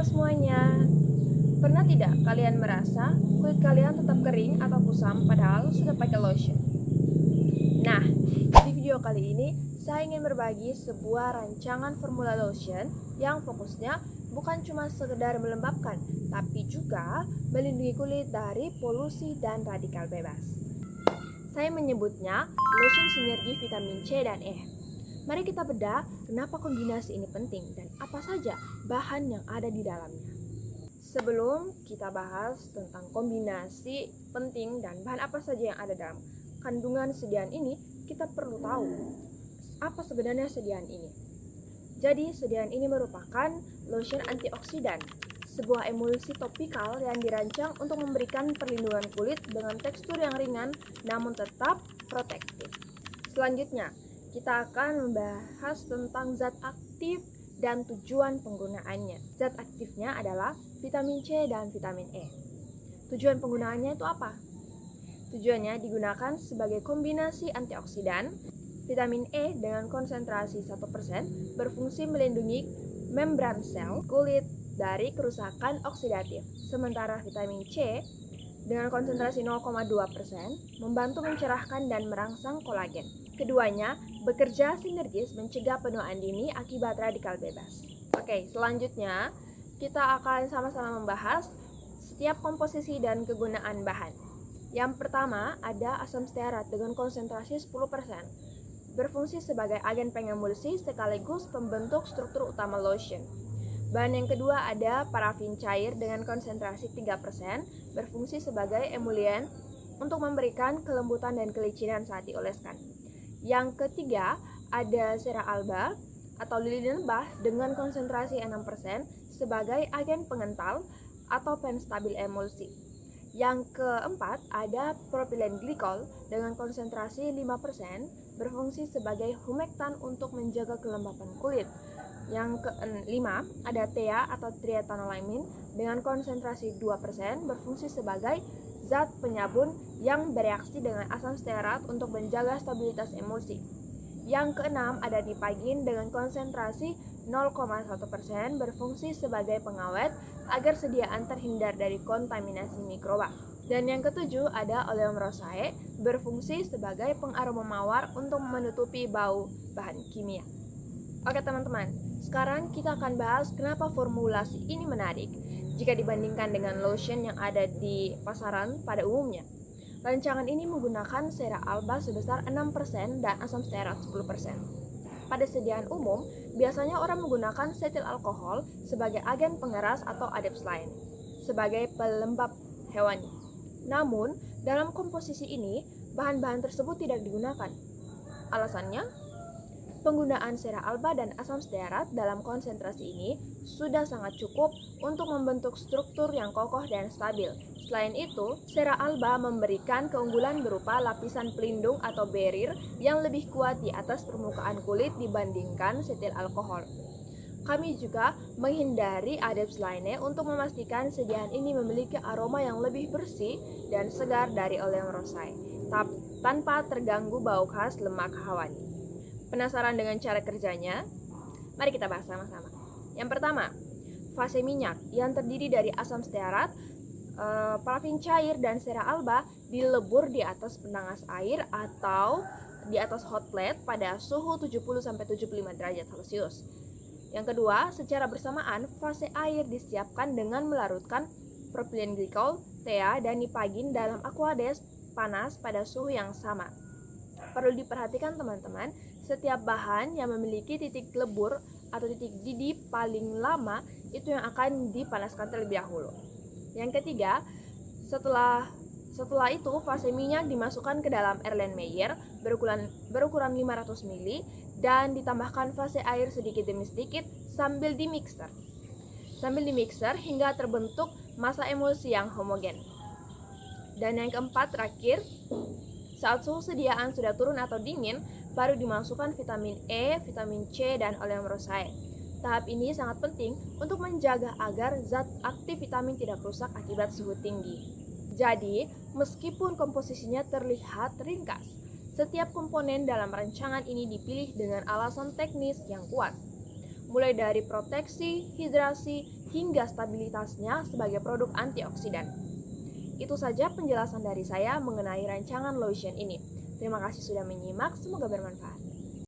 semuanya. Pernah tidak kalian merasa kulit kalian tetap kering atau kusam padahal sudah pakai lotion? Nah, di video kali ini saya ingin berbagi sebuah rancangan formula lotion yang fokusnya bukan cuma sekedar melembabkan, tapi juga melindungi kulit dari polusi dan radikal bebas. Saya menyebutnya lotion sinergi vitamin C dan E. Mari kita bedah kenapa kombinasi ini penting dan apa saja bahan yang ada di dalamnya. Sebelum kita bahas tentang kombinasi penting dan bahan apa saja yang ada dalam kandungan sediaan ini, kita perlu tahu apa sebenarnya sediaan ini. Jadi, sediaan ini merupakan lotion antioksidan, sebuah emulsi topikal yang dirancang untuk memberikan perlindungan kulit dengan tekstur yang ringan namun tetap protektif. Selanjutnya, kita akan membahas tentang zat aktif dan tujuan penggunaannya. Zat aktifnya adalah vitamin C dan vitamin E. Tujuan penggunaannya itu apa? Tujuannya digunakan sebagai kombinasi antioksidan. Vitamin E dengan konsentrasi 1% berfungsi melindungi membran sel kulit dari kerusakan oksidatif. Sementara vitamin C dengan konsentrasi 0,2% membantu mencerahkan dan merangsang kolagen. Keduanya bekerja sinergis mencegah penuaan dini akibat radikal bebas. Oke, selanjutnya kita akan sama-sama membahas setiap komposisi dan kegunaan bahan. Yang pertama ada asam stearat dengan konsentrasi 10%. Berfungsi sebagai agen pengemulsi sekaligus pembentuk struktur utama lotion. Bahan yang kedua ada parafin cair dengan konsentrasi 3%, berfungsi sebagai emulien untuk memberikan kelembutan dan kelicinan saat dioleskan. Yang ketiga ada cera alba atau lilin lebah dengan konsentrasi 6% sebagai agen pengental atau penstabil emulsi. Yang keempat ada propilen glikol dengan konsentrasi 5%, berfungsi sebagai humektan untuk menjaga kelembapan kulit. Yang kelima ada TEA atau triethanolamine dengan konsentrasi 2%, berfungsi sebagai zat penyabun yang bereaksi dengan asam stearat untuk menjaga stabilitas emulsi. Yang keenam ada dipagin dengan konsentrasi 0,1%, berfungsi sebagai pengawet agar sediaan terhindar dari kontaminasi mikroba. Dan yang ketujuh ada oleum rosae, berfungsi sebagai pengaroma mawar untuk menutupi bau bahan kimia. Oke teman-teman, sekarang kita akan bahas kenapa formulasi ini menarik jika dibandingkan dengan lotion yang ada di pasaran pada umumnya. Rancangan ini menggunakan cera alba sebesar 6% dan asam stearat 10%. Pada sediaan umum, biasanya orang menggunakan setil alkohol sebagai agen pengeras atau adepts lain, sebagai pelembab hewani. Namun, dalam komposisi ini, bahan-bahan tersebut tidak digunakan. Alasannya, penggunaan cera alba dan asam stearat dalam konsentrasi ini sudah sangat cukup untuk membentuk struktur yang kokoh dan stabil. Selain itu, cera alba memberikan keunggulan berupa lapisan pelindung atau barrier yang lebih kuat di atas permukaan kulit dibandingkan setil alkohol. Kami juga menghindari adepts lainnya untuk memastikan sediaan ini memiliki aroma yang lebih bersih dan segar dari oleum rosae, tanpa terganggu bau khas lemak hawani. Penasaran dengan cara kerjanya? Mari kita bahas sama-sama. Yang pertama, fase minyak yang terdiri dari asam stearat, parafin cair, dan cera alba dilebur di atas penangas air atau di atas hot plate pada suhu 70-75 derajat Celcius. Yang kedua, secara bersamaan fase air disiapkan dengan melarutkan propilen glikol, TEA, dan nipagin dalam aqueous panas pada suhu yang sama. Perlu diperhatikan teman-teman, setiap bahan yang memiliki titik lebur atau titik didih paling lama itu yang akan dipanaskan terlebih dahulu. Yang ketiga, setelah itu fase minyak dimasukkan ke dalam Erlenmeyer berukuran 500 ml dan ditambahkan fase air sedikit demi sedikit sambil dimixer hingga terbentuk massa emulsi yang homogen. Dan yang keempat terakhir, saat suhu sediaan sudah turun atau dingin, baru dimasukkan vitamin E, vitamin C, dan oleum rosae. Tahap ini sangat penting untuk menjaga agar zat aktif vitamin tidak rusak akibat suhu tinggi. Jadi, meskipun komposisinya terlihat ringkas, setiap komponen dalam rancangan ini dipilih dengan alasan teknis yang kuat. mulai dari proteksi, hidrasi, hingga stabilitasnya sebagai produk antioksidan. Itu saja penjelasan dari saya mengenai rancangan lotion ini. Terima kasih sudah menyimak, semoga bermanfaat.